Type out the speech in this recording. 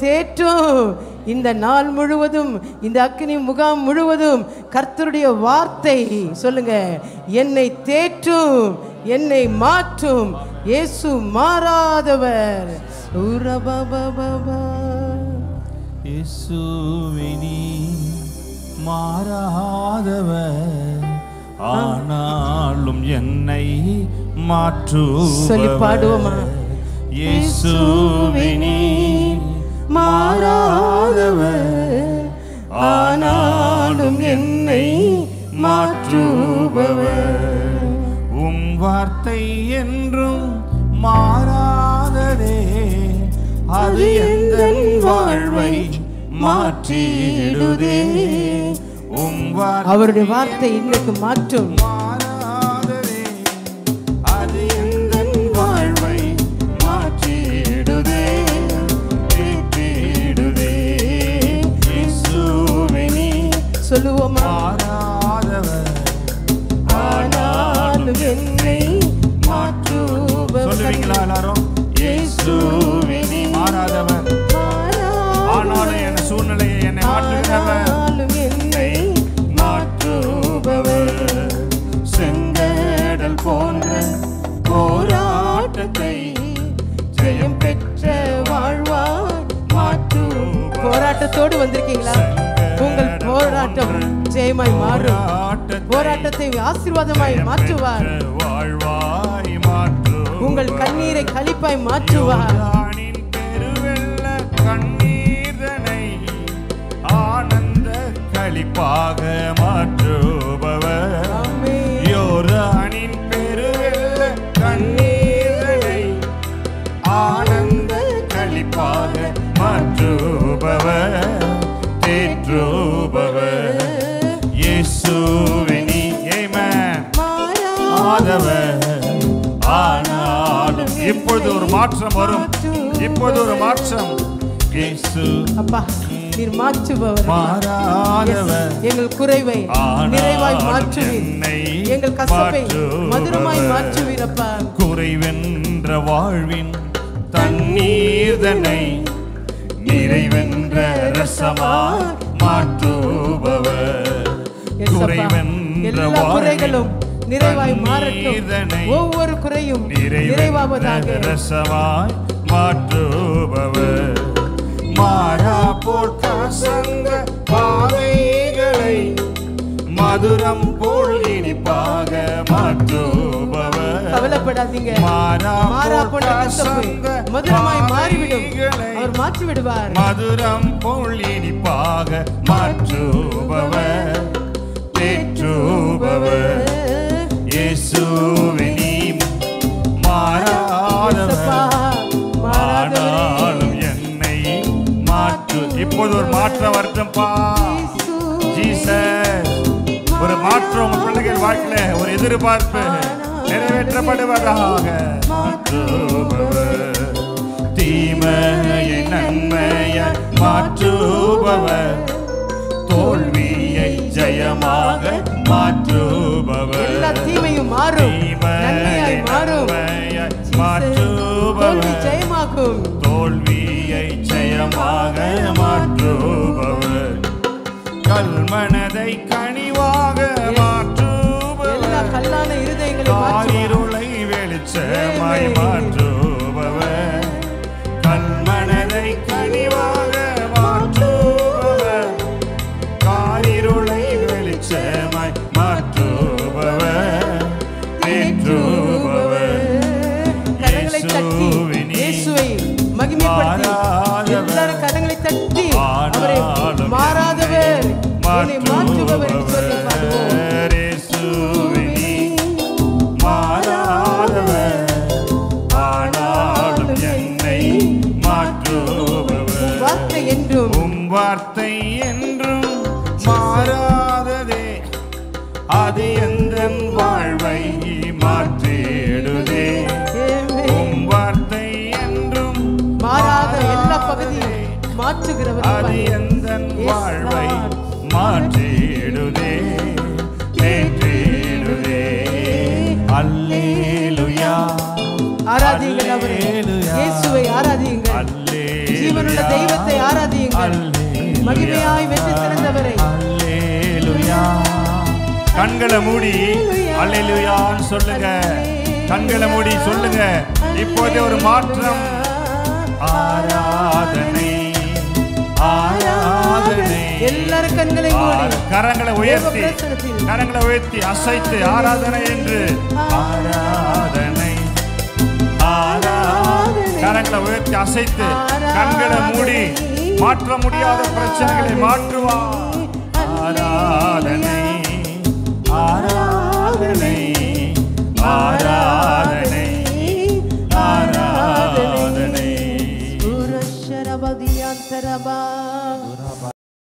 தேற்றும். இந்த நாள் முழுவதும், இந்த அக்கினி முகாம் முழுவதும் கர்த்தருடைய வார்த்தை சொல்லுங்க, என்னை தேற்றும், என்னை மாற்றும். இயேசு மாறாதவர். இயேசுவினி மாறாதவர், ஆனாலும் என்னை மாற்றுபவர். சொல்லி பாடுவோமா? இயேசுவினி மாறாதவர், ஆனாலும் என்னை மாற்றுபவர். உம் வார்த்தை என்றும் மாறாததே, அது எந்தன் வாழ்வை மாற்றிடுதே. அவருடைய வார்த்தை இன்னைக்கு மாற்றும். மாறாததே, அது எந்தன் வாழ்வை மாற்றிடுதே, மாற்றிடுதே. இயேசுவினி சொல்லுவோமா? மாறாதவர், ஆனாலும் என்னை மாற்றுபவர். சொல்லுவீங்களா எல்லாரும்? இயேசுவினி மாறாதவர், ஆனாலும் என் சூழ்நிலையை என்னை மாற்றுகிறவர், என்னை மாற்றுபவர். செங்கடல் போன்ற போராட்டத்தை ஜெயம் பெற்ற வாழ்வாய் மாற்றுபவர். போராட்டத்தோடு வந்திருக்கீங்களா? உங்கள் போராட்டம் ஜெயமாய் மாறும். போராட்டத்தை ஆசீர்வாதமாய் மாற்றுவார். வாழ்வாய் மாற்று. உங்கள் கண்ணீரை களிப்பாய் மாற்றுவார். பெருவெள்ள கண்ணீரனை ஆனந்த களிப்பாக மாற்றுபவர். யோர்தானின் பெருவெள்ள கண்ணீரனை ஆனந்த களிப்பாக மாற்றுபவர், தேற்றுபவர். இயேசுவினி மாறாதவர், ஆனாலும் இப்பொழுது ஒரு மாற்றம் வரும். இப்பொழுது ஒரு மாற்றம். இயேசு அப்பா, நீர் மாற்றுபவர். மாறாதவர், எங்கள் குறைவை நிறைவாய் மாற்றுவீர். எங்கள் கசப்பை மதுரமாய் மாற்றுவீர். அப்பா, குறைவென்ற வாழ்வின் தண்ணீர்தனை நிறைவென்ற ரசமாய் மாற்றுபவர். குறைவென்ற குறைகளும் நிறைவாய் மாறட்டும். ஒவ்வொரு குறையும் நிறைவாவதாக. ரசமாய் மாற்றுபவர். மாறா போல் கசந்த பாதைகளை மதுரம் போல் இனிப்பாக மாற்றுபவர். கவலைப்படாதீங்க. மாறா போல் கசந்த மதுரமாய் மாறிவிடும். அவர் மாற்றி விடுவார். மதுரம் போல் இனிப்பாக மாற்றுபவர், தேற்றுபவர். இயேசுவினி மாறாதவர், ஆனாலும் என்னை மாற்று. இப்போது ஒரு மாற்றம் வரட்டும்பா. ஜீசஸ், ஒரு மாற்றம் உங்க பிள்ளைகள் வாழ்க்கையில ஒரு எதிர்பார்ப்பு நிறைவேற்றப்படுவதாக மாற்றுபவர். தீமையை நன்மையை மாற்றுபவர், தோல்வியை ஜெயமாக மாற்றுபவர். எல்லா தீமையும் மாறும், நன்மையாய் மாறும். மாற்றுபவர், ஜெயமாகும். தோல்வியை ஜெயமாக மாற்றுபவர். கல்மனதை கனிவாக மாற்றுபவர். எல்லா கல்லான இருதயங்களை இருளை வெளிச்சமாய் மாற்றுபவர். கல்மனதை கனிவாக மாற்றுபவர், காரிருளை வெளிச்சமாய் மாற்றுபவர், தேற்றுபவர். கரங்களை தட்டி இயேசுவை மகிமைப்படுத்தி, எல்லாரும் கரங்களை தட்டி அவரை மாறாதவர், என்னை மாற்றுபவர் என்று சொல்லி பாடுவோம். இயேசுவினி மாறாதவர், ஆனாலும் என்னை மாற்றுபவர். வார்த்தை என்றும், உம் வார்த்தை என்றும் மாறாததே, அது எந்தன் வாழ்வை மாற்றிடுதே. உம் வார்த்தை என்றும் மாறாத எல்லா பகுதியும் மாற்றுகிறவர், அது எந்தன் வாழ்வை மாற்றிடுதே, தேற்றிடுதே. அல்லேலூயா, ஆராதிங்க. ஆராதியுங்கள் அவரை. இயேசுவை ஆராதியுங்கள். ஜீவனுள்ள தெய்வத்தை ஆராதியுங்கள். மகிமையாய் வெற்றி சிறந்தவரை. கண்களை மூடி அல்லேலூயான்னு சொல்லுங்க. கண்களை மூடி சொல்லுங்க. இப்போதே ஒரு மாற்றம். ஆராதனை ஆராதனை. எல்லாரும் கண்களை மூடி கரங்களை உயர்த்தி அசைத்து ஆராதனை என்று. ஆராதனை ஆராதனை. கரங்களை உயர்த்தி அசைத்து கண்களை மூடி மாற்ற முடியாத பிரச்சனைகளை மாற்றுவார். ஆராதனை